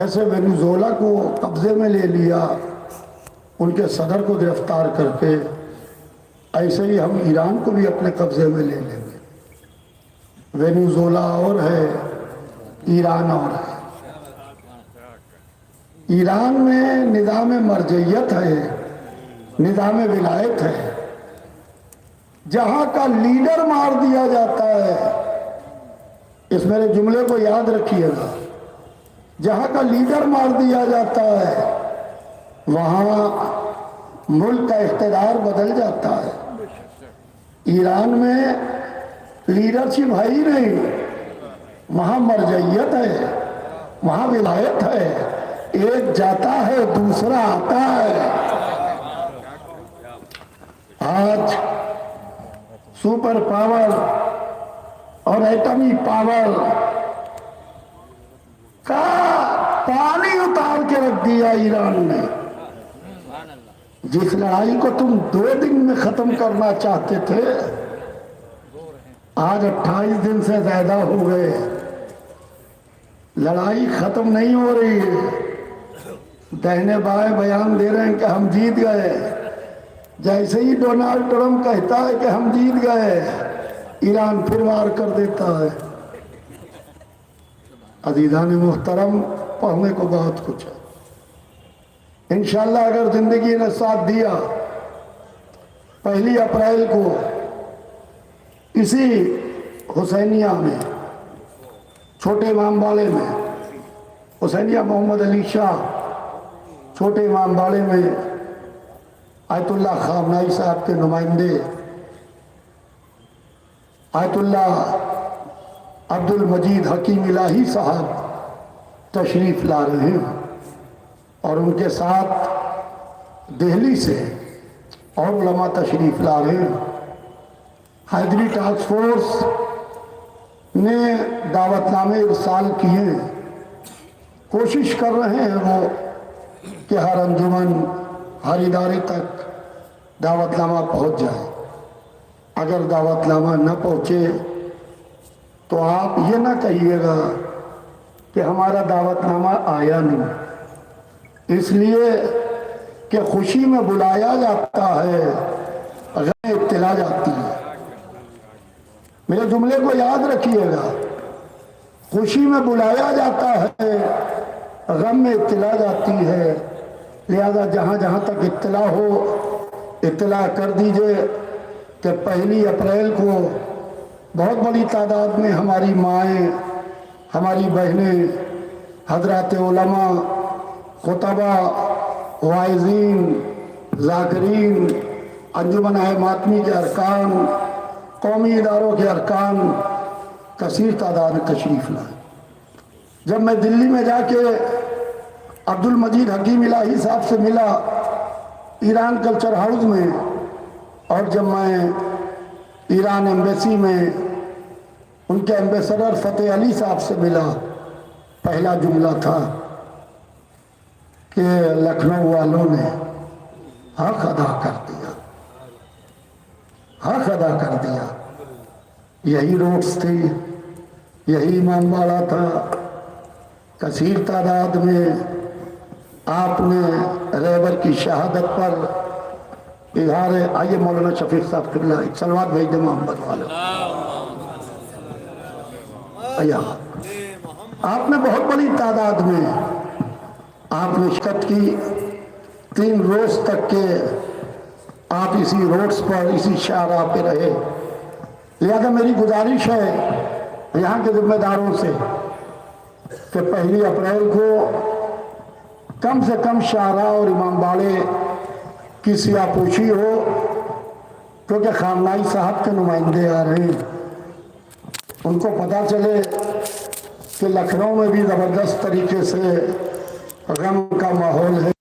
ایسے وینزویلا کو قبضے میں لے لیا ان کے صدر کو گرفتار کر کے، ایسے ہی ہم ایران کو بھی اپنے قبضے میں لے لیں گے۔ وینزویلا اور ہے، ایران اور ہے۔ ایران میں نظام مرجعیت ہے، نظام ولایت ہے۔ جہاں کا لیڈر مار دیا جاتا ہے، اس میرے جملے کو یاد رکھیے گا، جہاں کا لیڈر مار دیا جاتا ہے وہاں ملک کا اقتدار بدل جاتا ہے۔ ایران میں لیڈرشپ ہے ہی نہیں، وہاں مرجعیت ہے، وہاں ولایت ہے۔ ایک جاتا ہے دوسرا آتا ہے۔ آج سپر پاور اور ایٹمی پاور کا پانی اتار کے رکھ دیا ایران نے۔ جس لڑائی کو تم 2 دن میں ختم کرنا چاہتے تھے، آج 28 دن سے زیادہ ہو گئے، لڑائی ختم نہیں ہو رہی ہے۔ دہنے بائیں بیان دے رہے ہیں کہ ہم جیت گئے۔ جیسے ہی ڈونلڈ ٹرمپ کہتا ہے کہ ہم جیت گئے، ایران پھر وار کر دیتا ہے۔ عزیزان محترم، پڑھنے کو بہت کچھ ہے۔ انشاءاللہ اگر زندگی نے ساتھ دیا، 1 اپریل کو اسی حسینیہ میں، چھوٹے امام باڑے میں، حسینیہ محمد علی شاہ چھوٹے امام باڑے میں، آیت اللہ خامنائی صاحب کے نمائندے آیت اللہ عبد المجید حکیم الہی صاحب تشریف لا رہے ہیں، اور ان کے ساتھ دہلی سے اور علماء تشریف لا رہے ہیں۔ حیدری ٹاسک فورس نے دعوت نامے ارسال کیے، کوشش کر رہے ہیں وہ کہ ہر انجمن، ہر ادارے تک دعوت نامہ پہنچ جائے۔ اگر دعوت نامہ نہ پہنچے تو آپ یہ نہ کہیے گا کہ ہمارا دعوت نامہ آیا نہیں، اس لیے کہ خوشی میں بلایا جاتا ہے، غم اطلاع جاتی ہے۔ میرے جملے کو یاد رکھیے گا، خوشی میں بلایا جاتا ہے، غم میں اطلاع جاتی ہے۔ لہذا جہاں جہاں تک اطلاع ہو، اطلاع کر دیجئے کہ 1 اپریل کو بہت بڑی تعداد میں ہماری مائیں، ہماری بہنیں، حضرات علماء، خطبہ، واعظین، ذاکرین، انجمن ماتمی کے ارکان، قومی اداروں کے ارکان کثیر تعداد میں تشریف لائے۔ جب میں دلی میں جا کے عبد المجید حکیم الہی صاحب سے ملا ایران کلچر ہاؤس میں، اور جب میں ایران ایمبیسی میں ان کے ایمبیسڈر فتح علی صاحب سے ملا، پہلا جملہ تھا کہ لکھنؤ والوں نے حق ادا کر دیا، حق ادا کر دیا۔ یہی روڈز تھی، یہی امام باڑہ تھا، کثیر تعداد میں آپ نے رہبر کی شہادت پر اظہار۔ آئیے مولانا شفیق صاحب قبلہ ایک صلوات بھیج دیں محمد والے۔ آپ نے بہت بڑی تعداد میں آپ نے شرکت کی، 3 روز تک کے آپ اسی روڈز پر، اسی شاہراہ پہ رہے۔ لہذا میری گزارش ہے یہاں کے ذمہ داروں سے کہ 1 اپریل کو کم سے کم شاہراہ اور امام باڑے کی سیاہ پوشی ہو، کیونکہ خامنائی صاحب کے نمائندے آ رہے ہیں۔ ان کو پتہ چلے کہ لکھنؤ میں بھی زبردست طریقے سے غم کا ماحول ہے۔